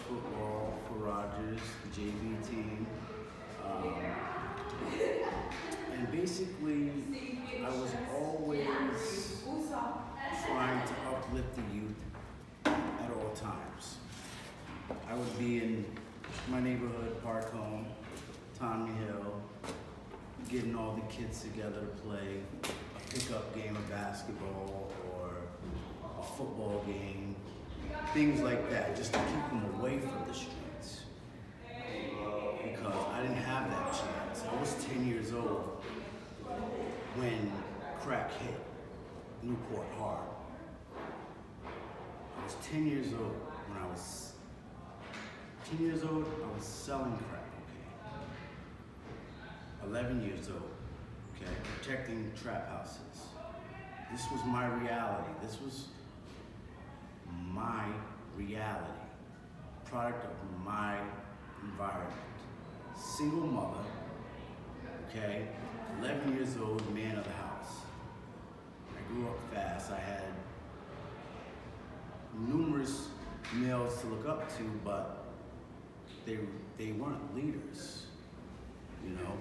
football for Rogers, the JV team. Um, and basically, I was always trying to uplift the youth at all times. I would be in my neighborhood, Park Home, Tommy Hill, getting all the kids together to play a pickup game of basketball or a football game, things like that, just to keep them away from the streets. Because I didn't have that chance. I was 10 years old when crack hit Newport hard. I was 10 years old when I was 10 years old, I was selling crack, okay? 11 years old, okay? Protecting trap houses. This was my reality. This was my reality. Product of my environment. Single mother, okay? 11 years old, man of the house. I grew up fast. I had numerous males to look up to, but they weren't leaders, you know.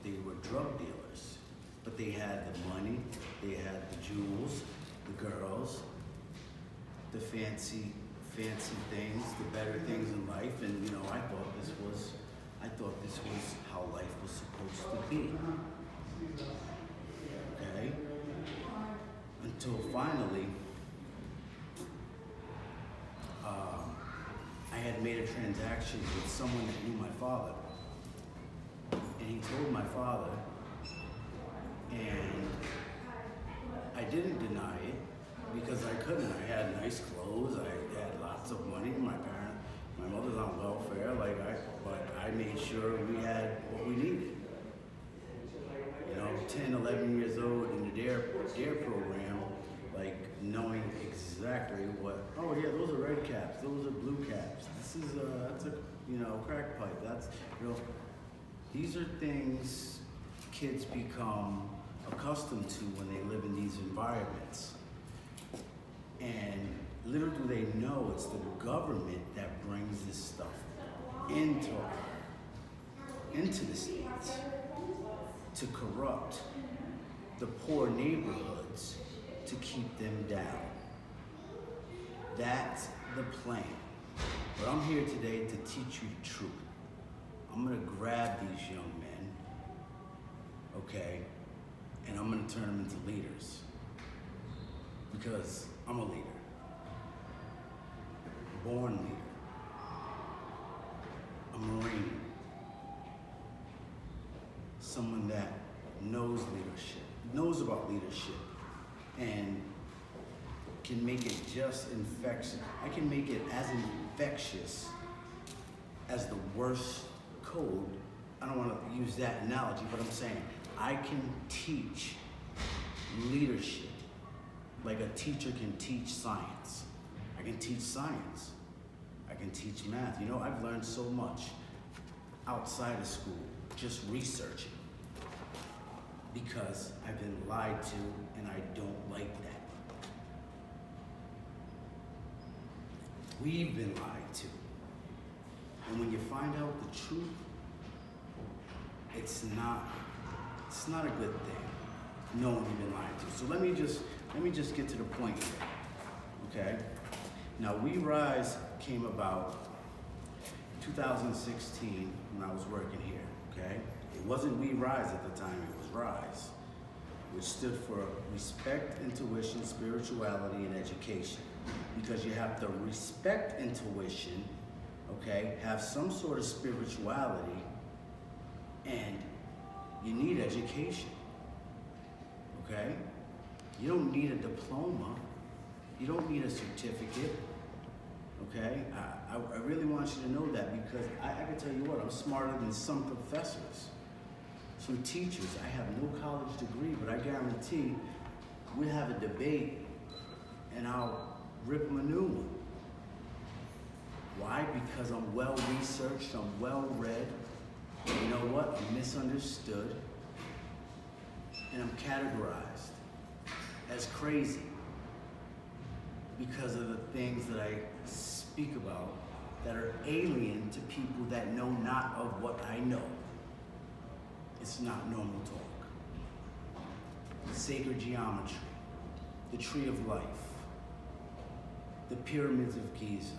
They were drug dealers, but they had the money, they had the jewels, the girls, the fancy things, the better things in life, and you know, I thought this was how life was supposed to be. Okay? Until finally, I had made a transaction with someone that knew my father. And he told my father, and I didn't deny it because I couldn't. I had nice clothes, I had lots of money. My mother's on welfare, but I made sure we had what we needed. You know, 10, 11 years old in the DARE program, like knowing exactly what, oh yeah, those are red caps, those are blue caps. This is that's a, you know, crack pipe. That's, you know, these are things kids become accustomed to when they live in these environments. And little do they know it's the government that brings this stuff into the states to corrupt the poor neighborhoods to keep them down. That's the plan. But I'm here today to teach you the truth. I'm gonna grab these young men, okay, and I'm gonna turn them into leaders. Because I'm a leader. Born leader. A Marine. Someone that knows leadership, knows about leadership, and can make it just infectious. I can make it as infectious as the worst code. I don't want to use that analogy, but I'm saying I can teach leadership like a teacher can teach science. I can teach science. I can teach math. You know, I've learned so much outside of school, just researching, because I've been lied to and I don't like that. We've been lied to. And when you find out the truth, it's not a good thing, knowing you've been lied to. So let me just get to the point here, okay? Now, We Rise came about 2016 when I was working here, okay? It wasn't We Rise at the time, it was RISE, which stood for Respect, Intuition, Spirituality, and Education. Because you have to respect intuition, okay? Have some sort of spirituality, and you need education, okay? You don't need a diploma. You don't need a certificate, okay? I really want you to know that, because I can tell you what, I'm smarter than some professors, some teachers. I have no college degree, but I guarantee we'll have a debate and I'll rip them a new one. Why? Because I'm well researched, I'm well read. You know what? I'm misunderstood, and I'm categorized as crazy because of the things that I speak about that are alien to people that know not of what I know. It's not normal talk. Sacred geometry, the tree of life, the pyramids of Giza,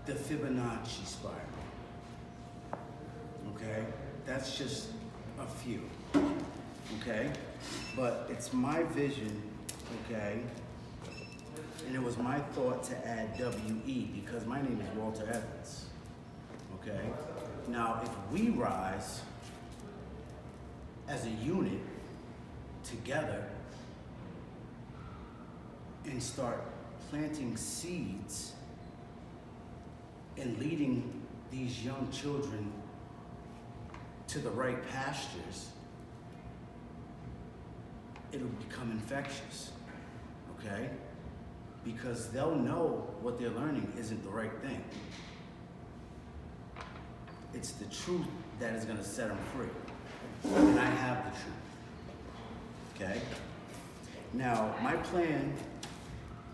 the Fibonacci spiral. Okay? That's just a few. Okay? But it's my vision, okay? And it was my thought to add W-E because my name is Walter Evans. Okay? Now, if we rise as a unit together and start planting seeds and leading these young children to the right pastures, it'll become infectious, okay? Because they'll know what they're learning isn't the right thing. It's the truth that is gonna set them free. And I have the truth, okay? Now, my plan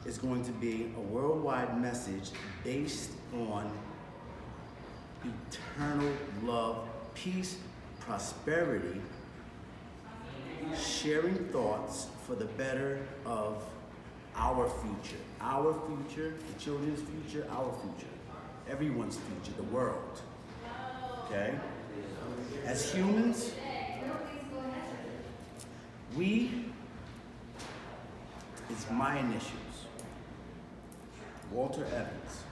is going to be a worldwide message based on eternal love, peace, prosperity, sharing thoughts for the better of our future, the children's future, our future, everyone's future, the world, okay? As humans, we is my initials, Walter Evans.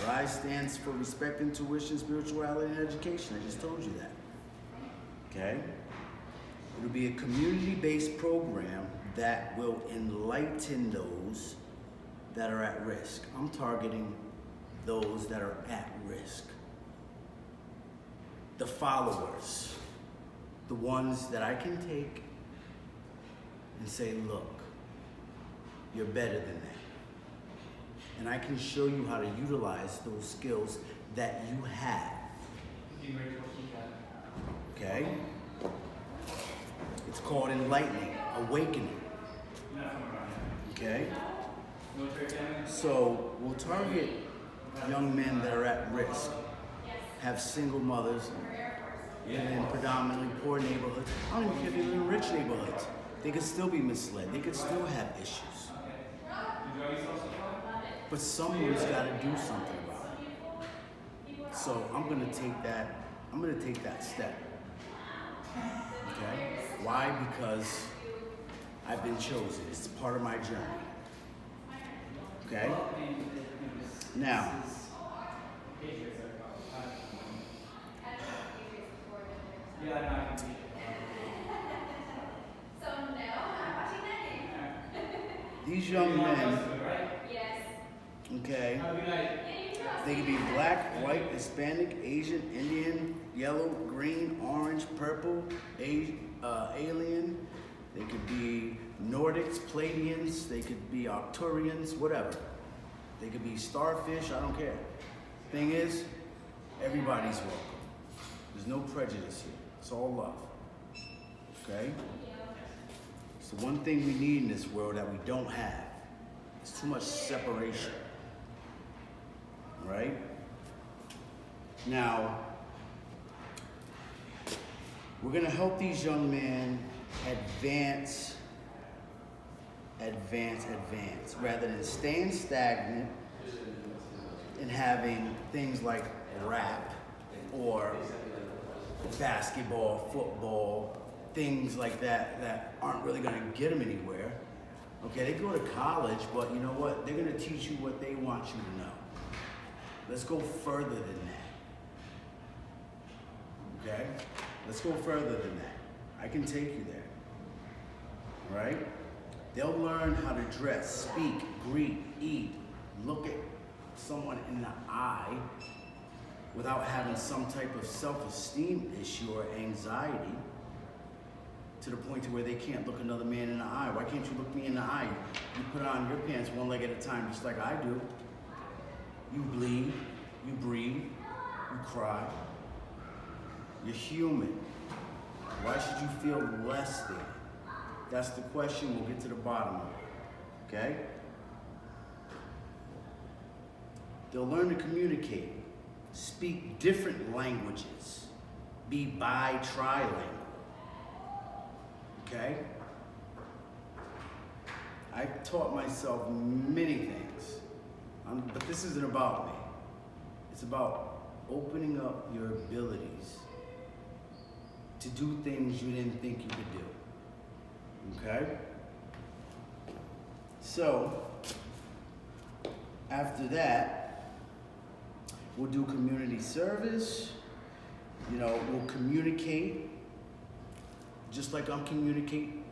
RISE stands for Respect, Intuition, Spirituality, and Education. I just told you that, okay? It'll be a community-based program that will enlighten those that are at risk. I'm targeting those that are at risk. The followers, the ones that I can take and say, look, you're better than that. And I can show you how to utilize those skills that you have. Okay? It's called enlightening, awakening. Okay? So we'll target young men that are at risk, have single mothers, live in predominantly poor neighborhoods. I don't even care if they live in rich neighborhoods. They could still be misled. They could still have issues. But someone's got to do something about it. So I'm going to take that step. Okay? Why? Because I've been chosen. It's part of my journey. Okay? Now, these young men, okay, they can be black, white, Hispanic, Asian, Indian, yellow, green, orange, purple, alien. They could be Nordics, Pleiadians, they could be Arcturians, whatever. They could be starfish, I don't care. Thing is, everybody's welcome. There's no prejudice here. It's all love. Okay? It's the one thing we need in this world that we don't have. It's too much separation. Right? Now, we're going to help these young men advance, rather than staying stagnant and having things like rap or basketball, football, things like that aren't really going to get them anywhere. Okay, they go to college, but you know what? They're going to teach you what they want you to know. Let's go further than that. Okay? Let's go further than that. I can take you there. All right? They'll learn how to dress, speak, greet, eat, look at someone in the eye without having some type of self-esteem issue or anxiety to the point to where they can't look another man in the eye. Why can't you look me in the eye? You put on your pants one leg at a time just like I do. You bleed, you breathe, you cry. You're human. Why should you feel less than? That's the question. We'll get to the bottom of it. Okay? They'll learn to communicate, speak different languages, be bi-trilingual. Okay? I've taught myself many things, but this isn't about me. It's about opening up your abilities to do things you didn't think you could do. Okay? So, after that, we'll do community service. You know, we'll communicate, just like I'm communicating